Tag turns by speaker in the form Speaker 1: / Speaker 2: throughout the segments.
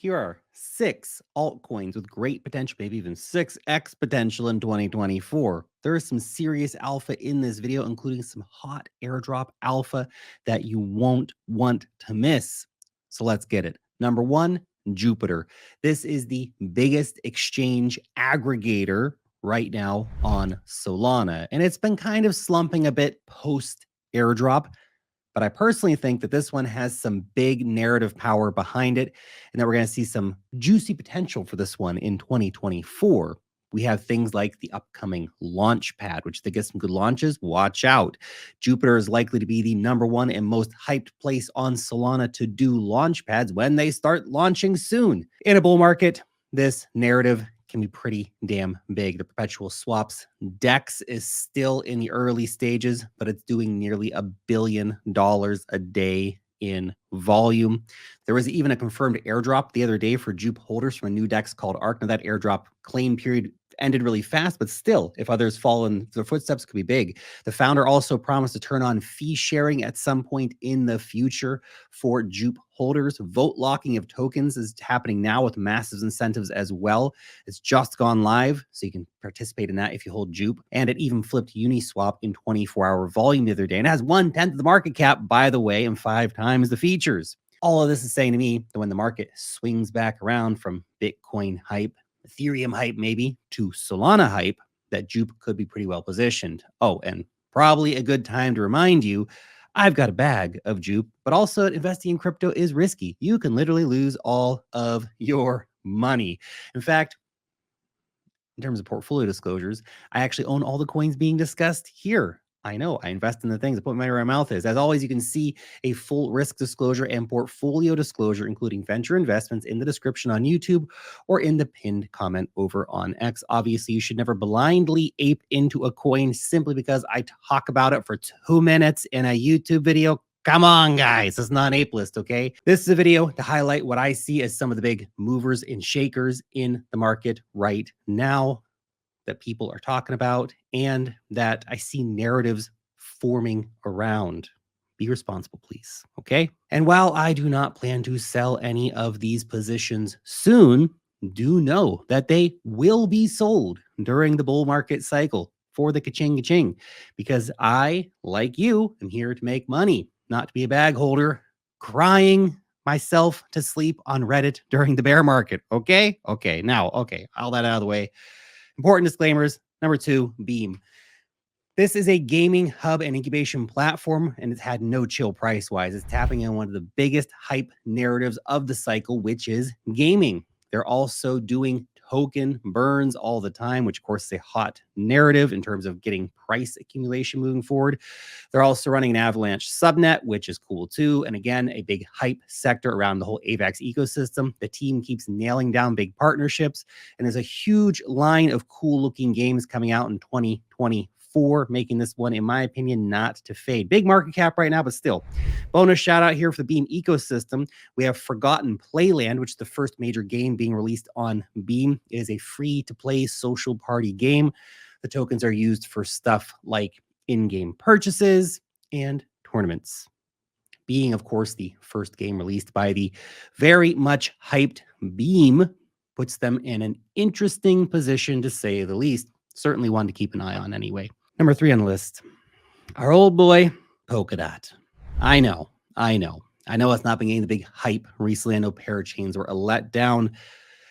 Speaker 1: Here are 6 altcoins with great potential, maybe even 6x potential in 2024. There is some serious alpha in this video, including some hot airdrop alpha that you won't want to miss. So let's get it. Number 1, Jupiter. This is the biggest exchange aggregator right now on Solana, and it's been kind of slumping a bit post airdrop. But I personally think that this one has some big narrative power behind it, and that we're going to see some juicy potential for this one in 2024. We have things like the upcoming launch pad, which they get some good launches. Watch out. Jupiter is likely to be the #1 and most hyped place on Solana to do launch pads when they start launching soon. In a bull market, this narrative can be pretty damn big. The perpetual swaps DEX is still in the early stages, but it's doing nearly $1 billion a day in volume. There was even a confirmed airdrop the other day for Jupe holders from a new DEX called Arc. Now that airdrop claim period ended really fast, but still, if others follow in their footsteps, could be big. The founder also promised to turn on fee sharing at some point in the future for Jupe holders. Vote locking of tokens is happening now with massive incentives as well. It's just gone live, so you can participate in that if you hold Jupe. And it even flipped Uniswap in 24-hour volume the other day, and it has 1/10 of the market cap, by the way, and 5 times the features. All of this is saying to me that when the market swings back around from Bitcoin hype, Ethereum hype maybe, to Solana hype, that Jupe could be pretty well positioned. Oh, and probably a good time to remind you, I've got a bag of Jupe, but also investing in crypto is risky. You can literally lose all of your money. In fact, in terms of portfolio disclosures, I actually own all the coins being discussed here. I know I invest in the things I put money where my mouth is. As always, you can see a full risk disclosure and portfolio disclosure, including venture investments, in the description on YouTube or in the pinned comment over on X. Obviously, you should never blindly ape into a coin simply because I talk about it for 2 minutes in a YouTube video. Come on, guys. It's not ape list, okay? This is a video to highlight what I see as some of the big movers and shakers in the market right now that people are talking about and that I see narratives forming around. Be responsible, please, okay? And while I do not plan to sell any of these positions soon, do know that they will be sold during the bull market cycle for the ka-ching, because I, like you, am here to make money, not to be a bag holder crying myself to sleep on Reddit during the bear market. Okay. Now, all that out of the way. Important disclaimers. Number 2, Beam. This is a gaming hub and incubation platform, and it's had no chill price-wise. It's tapping in one of the biggest hype narratives of the cycle, which is gaming. They're also doing token burns all the time, which of course is a hot narrative in terms of getting price accumulation moving forward. They're also running an Avalanche subnet, which is cool too. And again, a big hype sector around the whole AVAX ecosystem. The team keeps nailing down big partnerships, and there's a huge line of cool looking games coming out in 2024, making this one, in my opinion, not to fade. Big market cap right now, but still. Bonus shout out here for the Beam ecosystem. We have Forgotten Playland, which is the first major game being released on Beam. It is a free to play social party game. The tokens are used for stuff like in-game purchases and tournaments. Being, of course, the first game released by the very much hyped Beam puts them in an interesting position, to say the least. Certainly one to keep an eye on anyway. Number 3 on the list, our old boy, Polkadot. I know it's not been getting the big hype recently. I know parachains were a letdown,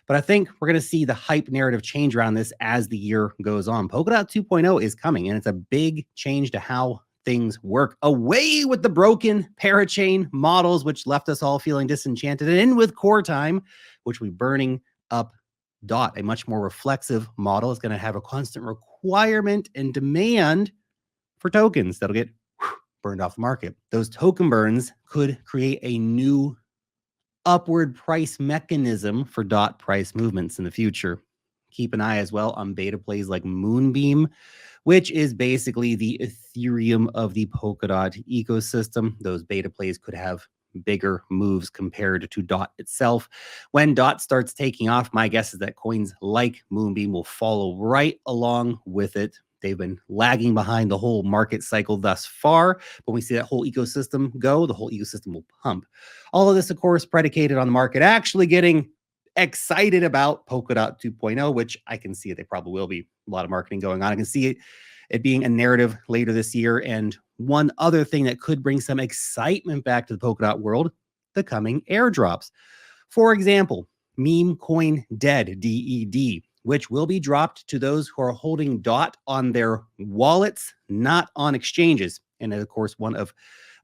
Speaker 1: but I think we're going to see the hype narrative change around this as the year goes on. Polkadot 2.0 is coming, and it's a big change to how things work. Away with the broken parachain models, which left us all feeling disenchanted, and in with core time, which will be burning up DOT. A much more reflexive model is going to have a constant requirement and demand for tokens that'll get burned off the market. Those token burns could create a new upward price mechanism for DOT price movements in the future. Keep an eye as well on beta plays like Moonbeam, which is basically the Ethereum of the Polkadot ecosystem. Those beta plays could have bigger moves compared to DOT itself. When DOT starts taking off, my guess is that coins like Moonbeam will follow right along with it. They've been lagging behind the whole market cycle thus far. But when we see that whole ecosystem go, the whole ecosystem will pump. All of this, of course, predicated on the market actually getting excited about Polkadot 2.0, which I can see they probably will be. A lot of marketing going on. I can see it being a narrative later this year. And one other thing that could bring some excitement back to the Polkadot world, the coming airdrops. For example, meme coin dead, DED, which will be dropped to those who are holding DOT on their wallets, not on exchanges. And of course, one of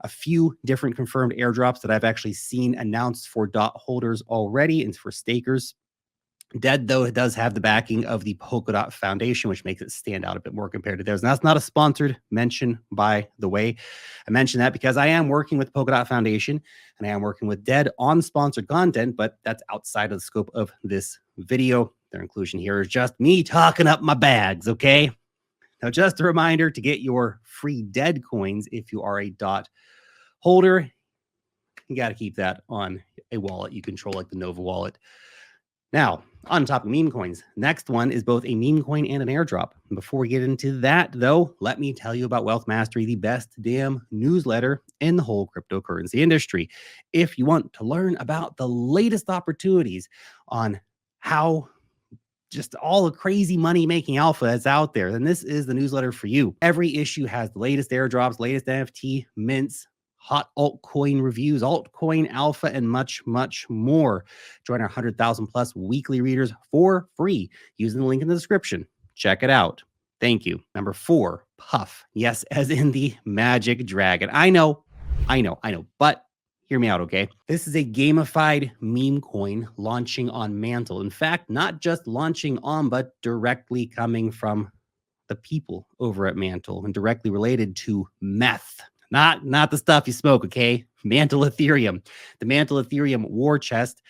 Speaker 1: a few different confirmed airdrops that I've actually seen announced for DOT holders already and for stakers. Dead, though, it does have the backing of the Polkadot Foundation, which makes it stand out a bit more compared to theirs. And that's not a sponsored mention, by the way. I mention that because I am working with Polkadot Foundation and I am working with Dead on sponsored content, but that's outside of the scope of this video. Their inclusion here is just me talking up my bags, okay? Now, just a reminder to get your free Dead coins if you are a DOT holder. You got to keep that on a wallet you control, like the Nova wallet. Now, on top of meme coins, next one is both a meme coin and an airdrop. Before we get into that, though, let me tell you about Wealth Mastery, the best damn newsletter in the whole cryptocurrency industry. If you want to learn about the latest opportunities on how just all the crazy money-making alpha that's out there, then this is the newsletter for you. Every issue has the latest airdrops, latest NFT mints, hot altcoin reviews, altcoin alpha, and much, much more. Join our 100,000 plus weekly readers for free using the link in the description. Check it out. Thank you. Number 4, Puff. Yes, as in the magic dragon. I know, but hear me out, okay? This is a gamified meme coin launching on Mantle. In fact, not just launching on, but directly coming from the people over at Mantle and directly related to meth. Not the stuff you smoke, okay? Mantle Ethereum. The Mantle Ethereum war chest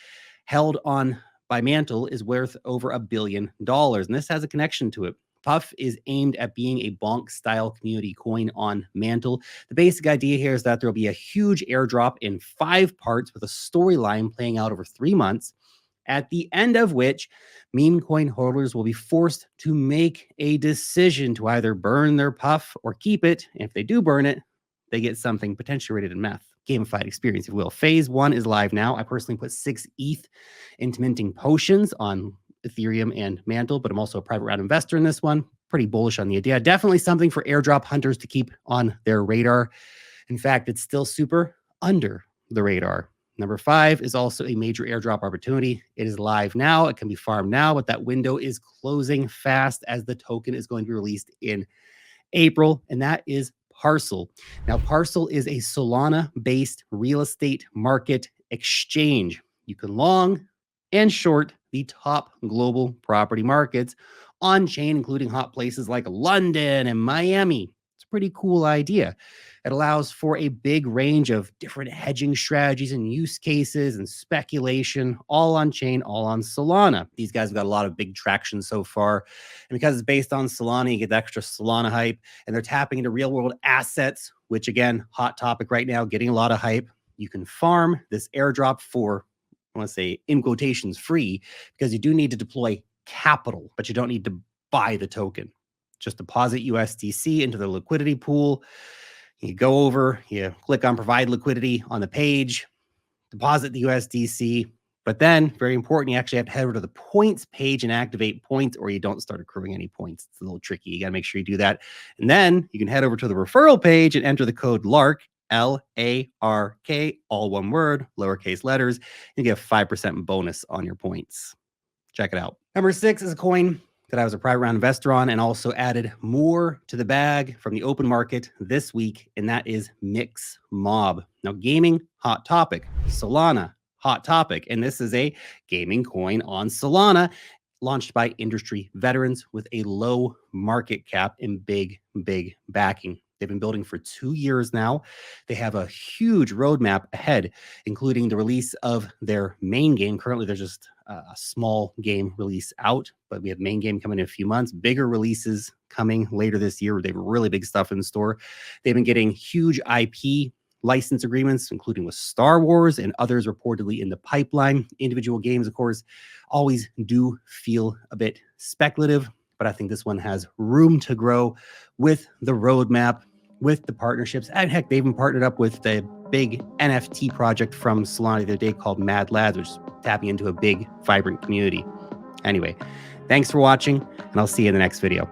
Speaker 1: held on by Mantle is worth over $1 billion. And this has a connection to it. Puff is aimed at being a bonk-style community coin on Mantle. The basic idea here is that there will be a huge airdrop in 5 parts with a storyline playing out over 3 months, at the end of which meme coin holders will be forced to make a decision to either burn their Puff or keep it. And if they do burn it, they get something potentially rated in meth. Gamified experience, if you will. Phase 1 is live now. I personally put 6 ETH into minting potions on Ethereum and Mantle, but I'm also a private round investor in this one. Pretty bullish on the idea. Definitely something for airdrop hunters to keep on their radar. In fact, it's still super under the radar. Number 5 is also a major airdrop opportunity. It is live now. It can be farmed now, but that window is closing fast as the token is going to be released in April, and that is Parcl. Now, Parcl is a Solana-based real estate market exchange. You can long and short the top global property markets on chain, including hot places like London and Miami. It's a pretty cool idea. It allows for a big range of different hedging strategies and use cases and speculation, all on chain, all on Solana. These guys have got a lot of big traction so far. And because it's based on Solana, you get the extra Solana hype, and they're tapping into real world assets, which again, hot topic right now, getting a lot of hype. You can farm this airdrop for, I want to say in quotations, free, because you do need to deploy capital, but you don't need to buy the token. Just deposit USDC into the liquidity pool. You go over, you click on provide liquidity on the page, deposit the USDC, but then, very important, you actually have to head over to the points page and activate points, or you don't start accruing any points. It's a little tricky. You got to make sure you do that. And then you can head over to the referral page and enter the code LARK, L-A-R-K, all one word, lowercase letters. You get a 5% bonus on your points. Check it out. Number 6 is a coin that I was a private round investor on and also added more to the bag from the open market this week, and that is Mixmob. Now, gaming, hot topic. Solana, hot topic. And this is a gaming coin on Solana, launched by industry veterans with a low market cap and big backing. They've been building for 2 years now. They have a huge roadmap ahead, including the release of their main game. Currently, there's just a small game release out, but we have main game coming in a few months. Bigger releases coming later this year. They have really big stuff in store. They've been getting huge IP license agreements, including with Star Wars and others reportedly in the pipeline. Individual games, of course, always do feel a bit speculative, but I think this one has room to grow with the roadmap. with the partnerships. And heck, they even partnered up with the big NFT project from Solana the other day called Mad Lads, which is tapping into a big, vibrant community. Anyway, thanks for watching, and I'll see you in the next video.